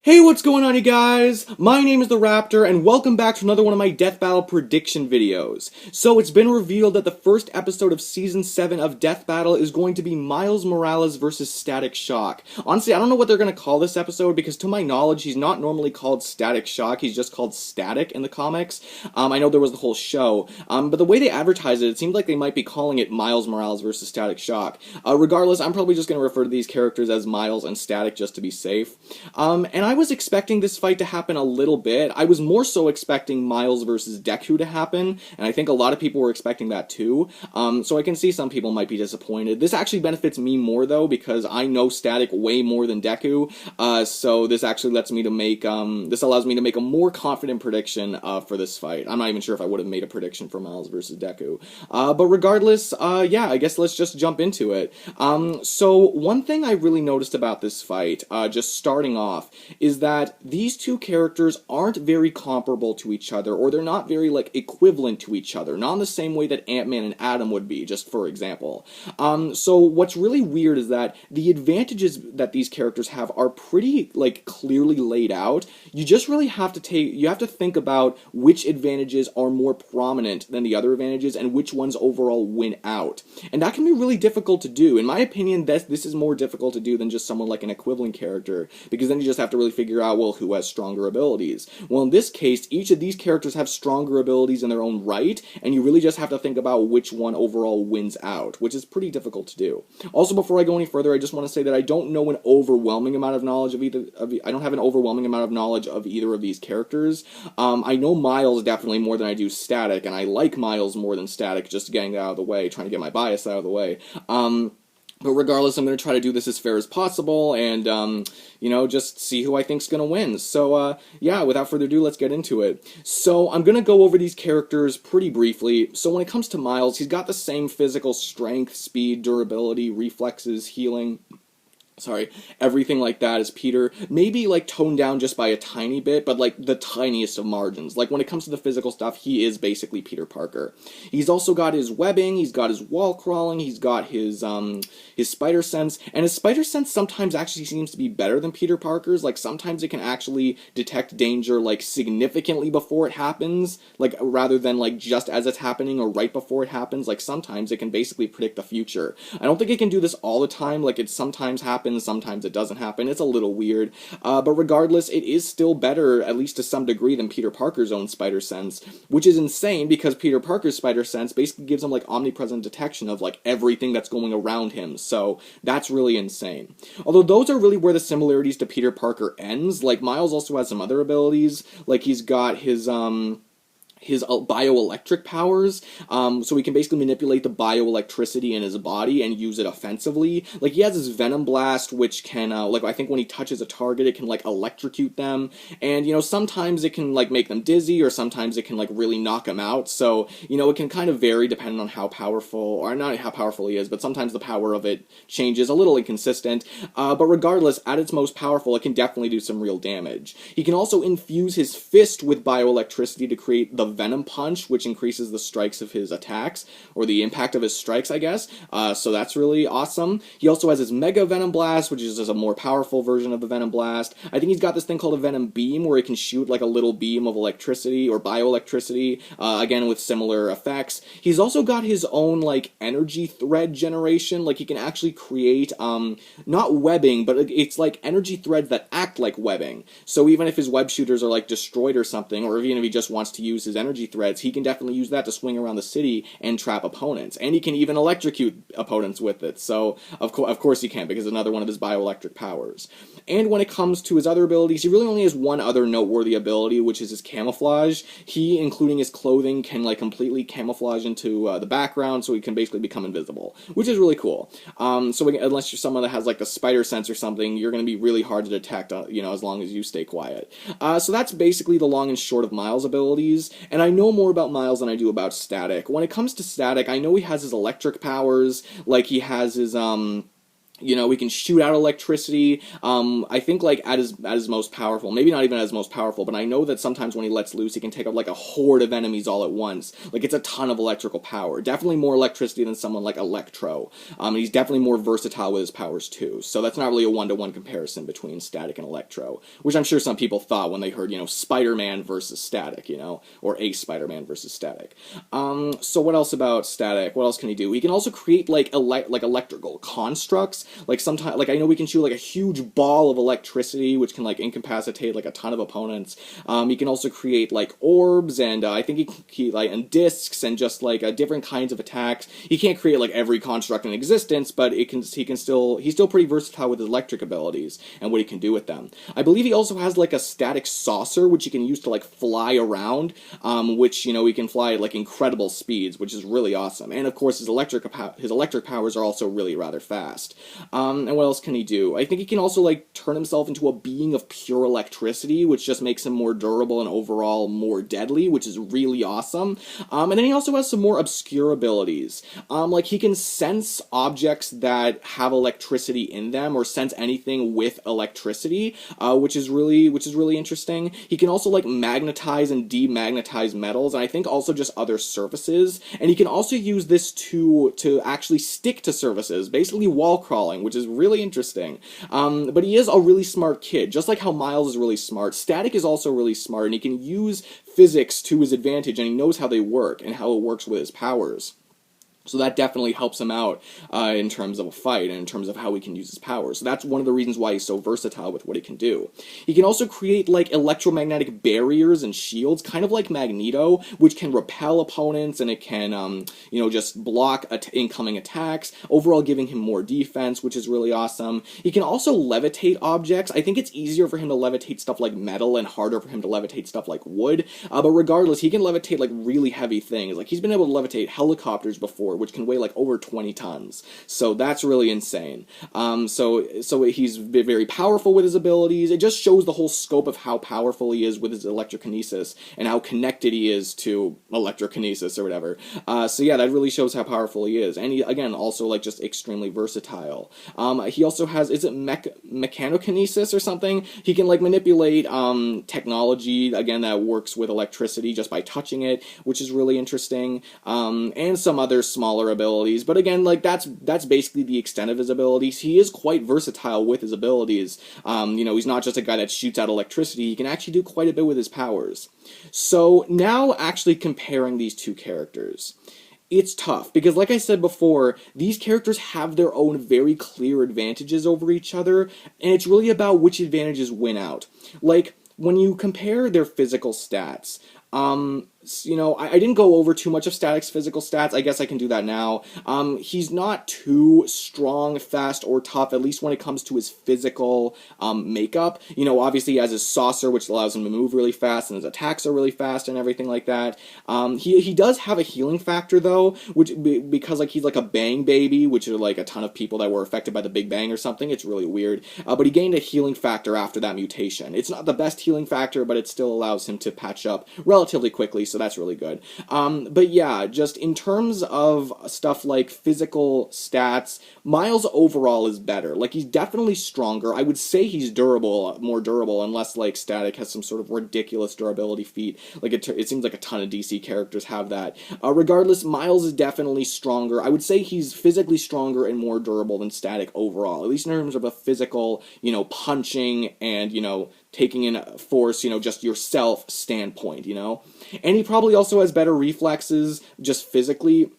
Hey, what's going on, you guys? My name is the Raptor, and welcome back to another one of my Death Battle prediction videos. So, it's been revealed that the first episode of Season 7 of Death Battle is going to be Miles Morales versus Static Shock. Honestly, I don't know what they're going to call this episode, because to my knowledge, he's not normally called Static Shock, he's just called Static in the comics. I know there was the whole show, but the way they advertise it, it seemed like they might be calling it Miles Morales versus Static Shock. Regardless, I'm probably just going to refer to these characters as Miles and Static just to be safe. And I was expecting this fight to happen a little bit. I was more so expecting Miles versus Deku to happen, and I think a lot of people were expecting that too. So I can see some people might be disappointed. This actually benefits me more though, because I know Static way more than Deku, so this actually lets me to make, this allows me to make a more confident prediction for this fight. I'm not even sure if I would have made a prediction for Miles versus Deku. But regardless, yeah, I guess let's just jump into it. So one thing I really noticed about this fight, just starting off, is that these two characters aren't very comparable to each other, or they're not very, like, equivalent to each other, not in the same way that Ant-Man and Atom would be, just for example. So what's really weird is that the advantages that these characters have are pretty, like, clearly laid out. You just really have to think about which advantages are more prominent than the other advantages, and which ones overall win out. And that can be really difficult to do. In my opinion, this is more difficult to do than just someone like an equivalent character, because then you just have to really figure out, well, who has stronger abilities. Well, in this case, each of these characters have stronger abilities in their own right, and you really just have to think about which one overall wins out, which is pretty difficult to do. Also, before I go any further, I just want to say that I don't know an overwhelming amount of knowledge of I don't have an overwhelming amount of knowledge of either of these characters. I know Miles definitely more than I do Static, and I like Miles more than Static, just getting that out of the way, trying to get my bias out of the way. But regardless, I'm going to try to do this as fair as possible, and, you know, just see who I think's going to win. So, yeah, without further ado, let's get into it. So, I'm going to go over these characters pretty briefly. So, when it comes to Miles, he's got the same physical strength, speed, durability, reflexes, healing, everything like that as Peter. Maybe, like, toned down just by a tiny bit, but, like, the tiniest of margins. Like, when it comes to the physical stuff, he is basically Peter Parker. He's also got his webbing, he's got his wall crawling, he's got his spider sense, and his spider sense sometimes actually seems to be better than Peter Parker's. Like, sometimes it can actually detect danger, like, significantly before it happens, like, rather than, like, just as it's happening or right before it happens. Like, sometimes it can basically predict the future. I don't think it can do this all the time. Like, it sometimes happens, sometimes it doesn't happen. It's a little weird, but regardless, it is still better, at least to some degree, than Peter Parker's own spider sense, which is insane, because Peter Parker's spider sense basically gives him, like, omnipresent detection of, like, everything that's going around him, so that's really insane. Although those are really where the similarities to Peter Parker ends. Like, Miles also has some other abilities, like he's got his bioelectric powers, so he can basically manipulate the bioelectricity in his body and use it offensively. Like, he has his Venom blast, which can, like, I think when he touches a target, it can, like, electrocute them, and, you know, sometimes it can, like, make them dizzy, or sometimes it can, like, really knock them out, so, you know, it can kind of vary depending on how powerful, or not how powerful he is, but sometimes the power of it changes, a little inconsistent, but regardless, at its most powerful, it can definitely do some real damage. He can also infuse his fist with bioelectricity to create the Venom Punch, which increases the strikes of his attacks, or the impact of his strikes, I guess, so that's really awesome. He also has his Mega Venom Blast, which is just a more powerful version of the Venom Blast. I think he's got this thing called a Venom Beam, where he can shoot, like, a little beam of electricity, or bioelectricity, again with similar effects. He's also got his own, like, energy thread generation. Like, he can actually create, not webbing, but it's, like, energy threads that act like webbing. So even if his web shooters are, like, destroyed or something, or even if he just wants to use his energy threads, he can definitely use that to swing around the city and trap opponents. And he can even electrocute opponents with it. So, of course he can, because it's another one of his bioelectric powers. And when it comes to his other abilities, he really only has one other noteworthy ability, which is his camouflage. He, including his clothing, can, like, completely camouflage into the background, so he can basically become invisible, which is really cool. So unless you're someone that has, like, the spider sense or something, you're going to be really hard to detect, you know, as long as you stay quiet. So that's basically the long and short of Miles' abilities, and I know more about Miles than I do about Static. When it comes to Static, I know he has his electric powers, like he has his, You know, he can shoot out electricity. I think like at his most powerful, maybe not even at his most powerful, but I know that sometimes when he lets loose, he can take out like a horde of enemies all at once. Like it's a ton of electrical power. Definitely more electricity than someone like Electro. And he's definitely more versatile with his powers too. So that's not really a one-to-one comparison between Static and Electro, which I'm sure some people thought when they heard, you know, Spider-Man versus Static, you know, or a Spider-Man versus Static. So what else about Static? What else can he do? He can also create like electrical constructs. Like sometimes, like I know we can shoot like a huge ball of electricity, which can like incapacitate like a ton of opponents. He can also create like orbs, and I think he like and discs, and just like different kinds of attacks. He can't create like every construct in existence, but he's still pretty versatile with his electric abilities and what he can do with them. I believe he also has like a static saucer, which he can use to like fly around, which, you know, he can fly at like incredible speeds, which is really awesome. And of course, his electric powers are also really rather fast. And what else can he do? I think he can also like turn himself into a being of pure electricity, which just makes him more durable and overall more deadly, which is really awesome. And then he also has some more obscure abilities. Like he can sense objects that have electricity in them, or sense anything with electricity, which is really interesting. He can also like magnetize and demagnetize metals, and I think also just other surfaces. And he can also use this to actually stick to surfaces, basically wall crawling, which is really interesting. But he is a really smart kid. Just like how Miles is really smart, Static is also really smart, and he can use physics to his advantage, and he knows how they work and how it works with his powers. So that definitely helps him out in terms of a fight and in terms of how he can use his powers. So that's one of the reasons why he's so versatile with what he can do. He can also create like electromagnetic barriers and shields, kind of like Magneto, which can repel opponents, and it can, you know, just block incoming attacks, overall giving him more defense, which is really awesome. He can also levitate objects. I think it's easier for him to levitate stuff like metal and harder for him to levitate stuff like wood, but regardless, he can levitate like really heavy things. Like he's been able to levitate helicopters before, which can weigh like over 20 tons. So that's really insane. So he's very powerful with his abilities. It just shows the whole scope of how powerful he is with his electrokinesis and how connected he is to electrokinesis or whatever. So yeah, that really shows how powerful he is. And he, again, also like just extremely versatile. He also has, is it mechanokinesis or something? He can like manipulate technology, again, that works with electricity just by touching it, which is really interesting. And some other smaller abilities, but again, like that's basically the extent of his abilities. He is quite versatile with his abilities. You know, he's not just a guy that shoots out electricity. He can actually do quite a bit with his powers. So now, actually comparing these two characters, it's tough, because like I said before, these characters have their own very clear advantages over each other, and it's really about which advantages win out. Like, when you compare their physical stats, you know, I didn't go over too much of Static's physical stats. I guess I can do that now. He's not too strong, fast, or tough, at least when it comes to his physical makeup. You know, obviously he has his saucer, which allows him to move really fast, and his attacks are really fast and everything like that. He does have a healing factor, though, which because like he's like a bang baby, which are like a ton of people that were affected by the Big Bang or something. It's really weird. But he gained a healing factor after that mutation. It's not the best healing factor, but it still allows him to patch up relatively quickly, so that's really good. But yeah, just in terms of stuff like physical stats, Miles overall is better. Like, he's definitely stronger. I would say he's more durable, unless like Static has some sort of ridiculous durability feat. Like, it seems like a ton of DC characters have that. Regardless, Miles is definitely stronger. I would say he's physically stronger and more durable than Static overall, at least in terms of a physical, you know, punching and, you know, taking in force, you know, just yourself standpoint, you know? And he probably also has better reflexes, just physically.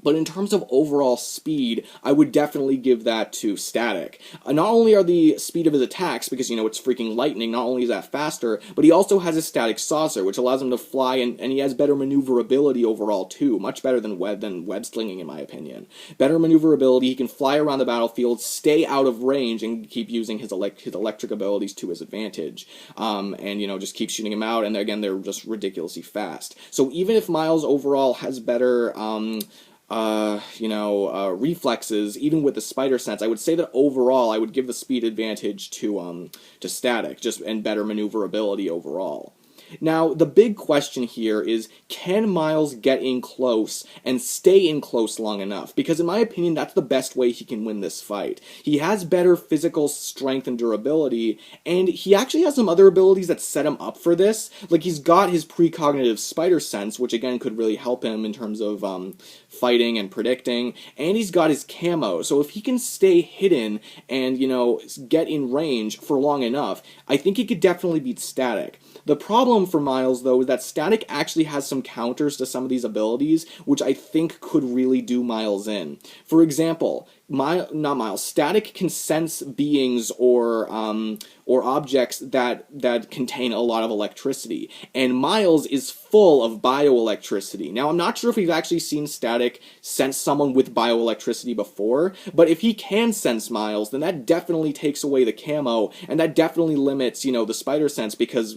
But in terms of overall speed, I would definitely give that to Static. Not only are the speed of his attacks, because, you know, it's freaking lightning, not only is that faster, but he also has his static saucer, which allows him to fly, and he has better maneuverability overall, too. Much better than web slinging, in my opinion. Better maneuverability, he can fly around the battlefield, stay out of range, and keep using his electric abilities to his advantage. And, you know, just keep shooting him out, and again, they're just ridiculously fast. So even if Miles overall has better reflexes, even with the spider sense, I would say that overall I would give the speed advantage to Static, and better maneuverability overall. Now, the big question here is, can Miles get in close and stay in close long enough? Because in my opinion, that's the best way he can win this fight. He has better physical strength and durability, and he actually has some other abilities that set him up for this. Like, he's got his precognitive spider sense, which again could really help him in terms of fighting and predicting, and he's got his camo. So if he can stay hidden and, get in range for long enough, I think he could definitely beat Static. The problem for Miles, though, is that Static actually has some counters to some of these abilities, which I think could really do Miles in. For example, Static can sense beings or objects that contain a lot of electricity, and Miles is full of bioelectricity. Now, I'm not sure if we've actually seen Static sense someone with bioelectricity before, but if he can sense Miles, then that definitely takes away the camo, and that definitely limits, the spider sense, because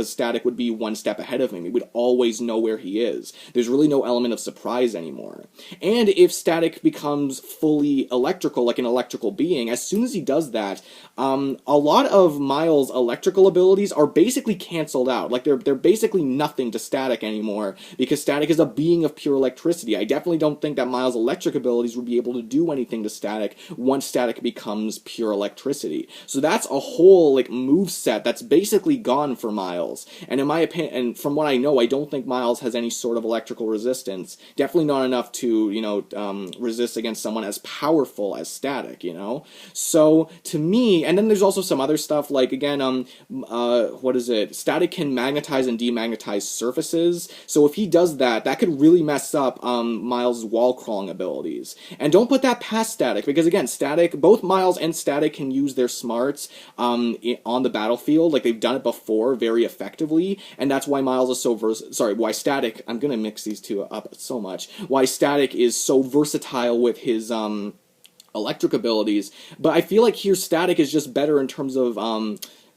Static would be one step ahead of him. He would always know where he is. There's really no element of surprise anymore. And if Static becomes fully electrical, like an electrical being, as soon as he does that, a lot of Miles' electrical abilities are basically canceled out. Like, they're basically nothing to Static anymore, because Static is a being of pure electricity. I definitely don't think that Miles' electric abilities would be able to do anything to Static once Static becomes pure electricity. So that's a whole, move set that's basically gone for Miles. And in my opinion, and from what I know, I don't think Miles has any sort of electrical resistance. Definitely not enough to, resist against someone as powerful as Static, So, to me, and then there's also some other stuff, like, again, Static can magnetize and demagnetize surfaces, so if he does that, that could really mess up, Miles' wall crawling abilities. And don't put that past Static, because again, both Miles and Static can use their smarts, on the battlefield, like they've done it before very effectively, and that's why Miles is so why Static, I'm gonna mix these two up so much, why Static is so versatile with his, electric abilities, but I feel like here Static is just better in terms of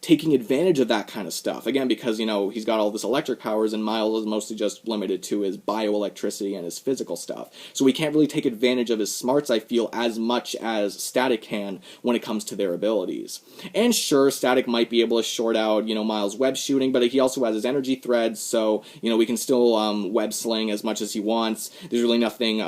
taking advantage of that kind of stuff. Again, because, he's got all this electric powers, and Miles is mostly just limited to his bioelectricity and his physical stuff. So he can't really take advantage of his smarts, I feel, as much as Static can when it comes to their abilities. And sure, Static might be able to short out, Miles' web shooting, but he also has his energy threads, so, we can still web sling as much as he wants. There's really nothing,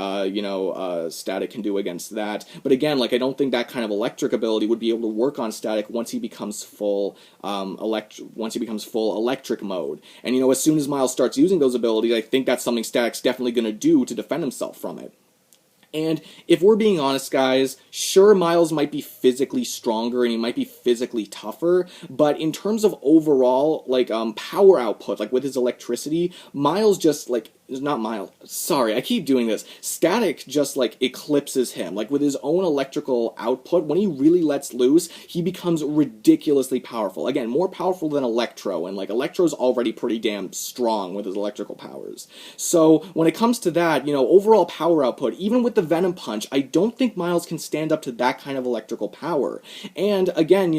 Static can do against that. But again, I don't think that kind of electric ability would be able to work on Static once he becomes full electric mode. And as soon as Miles starts using those abilities, I think that's something Static's definitely going to do to defend himself from it. And if we're being honest, guys, sure, Miles might be physically stronger and he might be physically tougher, but in terms of overall, power output, with his electricity, Miles just, not Miles, sorry, I keep doing this. Static just, eclipses him. With his own electrical output, when he really lets loose, he becomes ridiculously powerful. Again, more powerful than Electro, and, Electro's already pretty damn strong with his electrical powers. So, when it comes to that, overall power output, even with the Venom Punch, I don't think Miles can stand up to that kind of electrical power. And, again,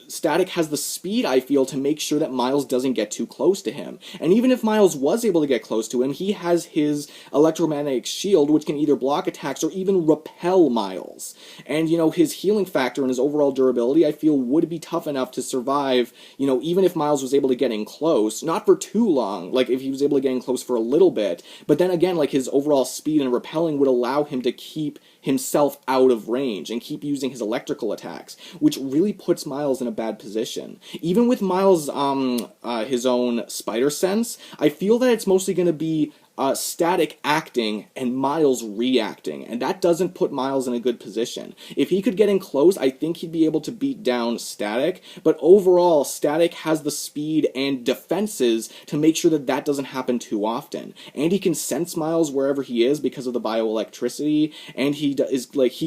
Static has the speed, I feel, to make sure that Miles doesn't get too close to him. And even if Miles was able to get close to him, he has his electromagnetic shield, which can either block attacks or even repel Miles. And, his healing factor and his overall durability, I feel, would be tough enough to survive, even if Miles was able to get in close. Not for too long, if he was able to get in close for a little bit. But then again, his overall speed and repelling would allow him to keep himself out of range and keep using his electrical attacks, which really puts Miles in a bad position. Even with Miles' his own spider sense, I feel that it's mostly going to be Static acting and Miles reacting, and that doesn't put Miles in a good position. If he could get in close, I think he'd be able to beat down Static, but overall, Static has the speed and defenses to make sure that that doesn't happen too often. And he can sense Miles wherever he is because of the bioelectricity, and he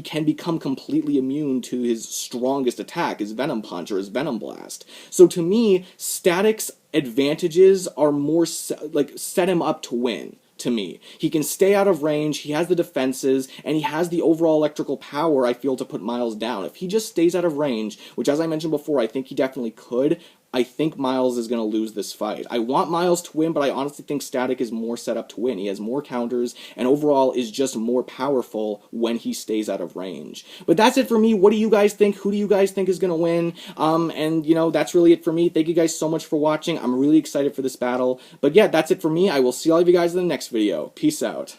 can become completely immune to his strongest attack, his Venom Punch or his Venom Blast. So to me, Static's advantages are more set him up to win. To me, he can stay out of range, he has the defenses, and he has the overall electrical power, I feel, to put Miles down. If he just stays out of range, which, as I mentioned before, I think he definitely could, I think Miles is going to lose this fight. I want Miles to win, but I honestly think Static is more set up to win. He has more counters, and overall is just more powerful when he stays out of range. But that's it for me. What do you guys think? Who do you guys think is going to win? And, you know, that's really it for me. Thank you guys so much for watching. I'm really excited for this battle. But yeah, that's it for me. I will see all of you guys in the next video. Peace out.